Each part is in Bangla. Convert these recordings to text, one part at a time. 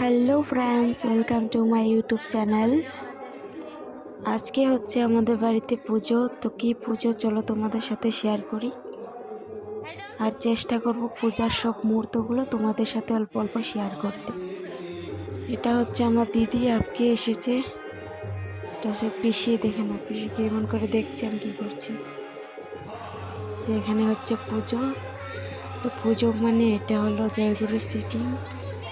Hello friends, welcome to my YouTube channel. আজকে হচ্ছে আমাদের বাড়িতে পুজো। তো কি পুজো চলো তোমাদের সাথে শেয়ার করি, আর চেষ্টা করব পূজার সব মুহূর্তগুলো তোমাদের সাথে অল্প অল্প শেয়ার করতে। এটা হচ্ছে আমার দিদি আজকে এসেছে। এটা সে পিসি, দেখে না পিসি কেমন করে দেখছে আমি কী করছি। যে এখানে হচ্ছে পুজো। তো পুজো মানে এটা হলো জয়গুরুর সিটিং।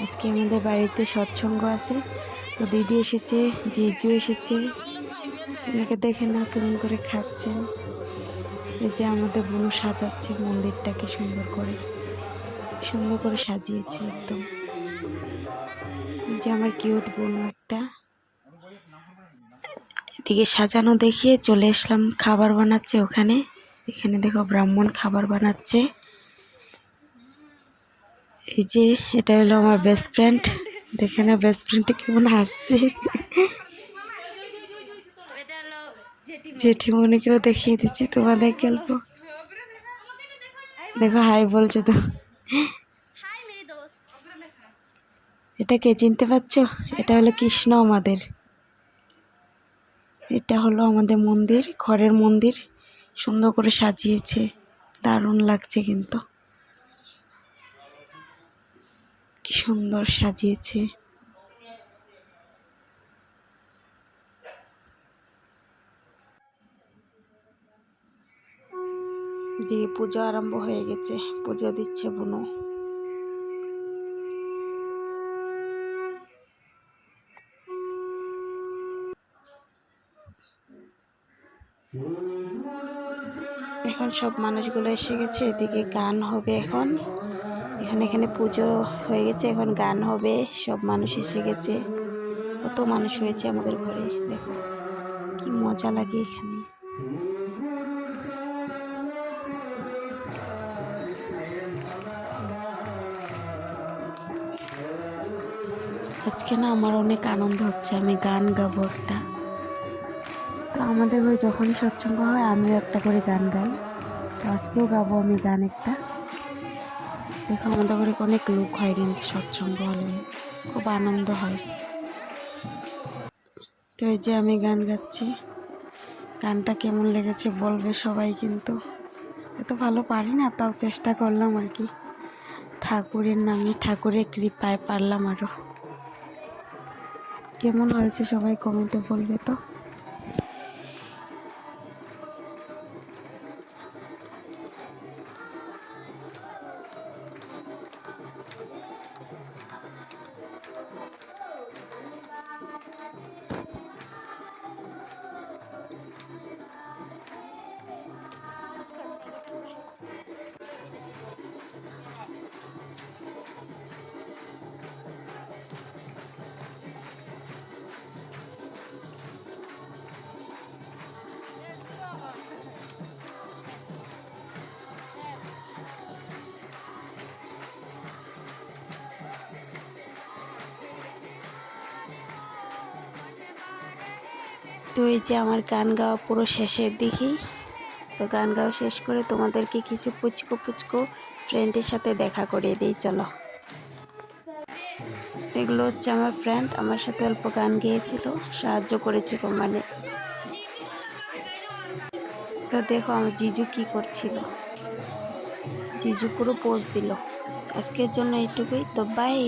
আজকে আমাদের বাড়িতে সৎসঙ্গ আছে। তো দিদি এসেছে, জিজু এসেছে। এনাকে দেখে না কেমন করে খাচ্ছেন। এই যে আমাদের বোনও সাজাচ্ছে মন্দিরটাকে সুন্দর করে সাজিয়েছে একদম। এই যে আমার কিউট বোন একটা। এদিকে সাজানো দেখিয়ে চলে আসলাম, খাবার বানাচ্ছে ওখানে। এখানে দেখো ব্রাহ্মণ খাবার বানাচ্ছে। এই যে এটা হলো আমার বেস্ট ফ্রেন্ড। দেখে না বেস্ট ফ্রেন্ডটা কেমন হাসছে। জেঠিমণিকেও দেখিয়ে দিচ্ছি তোমাদের গল্প। দেখো হাই বলছে তো। এটা কে চিনতে পারছো? এটা হলো কৃষ্ণ আমাদের। এটা হলো আমাদের মন্দির, ঘরের মন্দির। সুন্দর করে সাজিয়েছে, দারুণ লাগছে কিন্তু। কি সুন্দর সাজিয়েছে। দিয়ে পুজো আরম্ভ হয়ে গেছে, পুজো দিচ্ছে বুনু। এখন সব মানুষগুলো এসে গেছে, এদিকে গান হবে এখন। এখানে পুজো হয়ে গেছে, এখন গান হবে। সব মানুষ এসে গেছে, কত মানুষ হয়েছে আমাদের ঘরে। দেখো কি মজা লাগে এখানে। আজকে না আমার অনেক আনন্দ হচ্ছে, আমি গান গাবো একটা। তো আমাদের ঘরে যখনই সৎসঙ্গ হয় আমিও একটা করে গান গাই। তো আজকেও গাবো আমি গান একটা। দেখো আমাদের ঘরে অনেক লোক হয় কিন্তু সৎসঙ্গ হলে খুব আনন্দ হয়। তো এই যে আমি গান গাচ্ছি। গানটা কেমন লেগেছে বলবে সবাই, কিন্তু এত ভালো পারি না, তাও চেষ্টা করলাম আর কি। ঠাকুরের নামে, ঠাকুরের কৃপায় পারলাম আরও। কেমন হয়েছে সবাই কমেন্টে বলবে তো। তো এই যে আমার গান গাওয়া পুরো শেষের দিকেই। তো গান গাওয়া শেষ করে তোমাদেরকে কিছু পুচকো ফ্রেন্ডের সাথে দেখা করিয়ে দিই চলো। এগুলো হচ্ছে আমার ফ্রেন্ড, আমার সাথে অল্প গান গেয়েছিল, সাহায্য করেছিল মানে। তো দেখো আমার জিজু কি করছিল, জিজু পুরো পোজ দিল। আজকের জন্য এইটুকুই, তো বাই।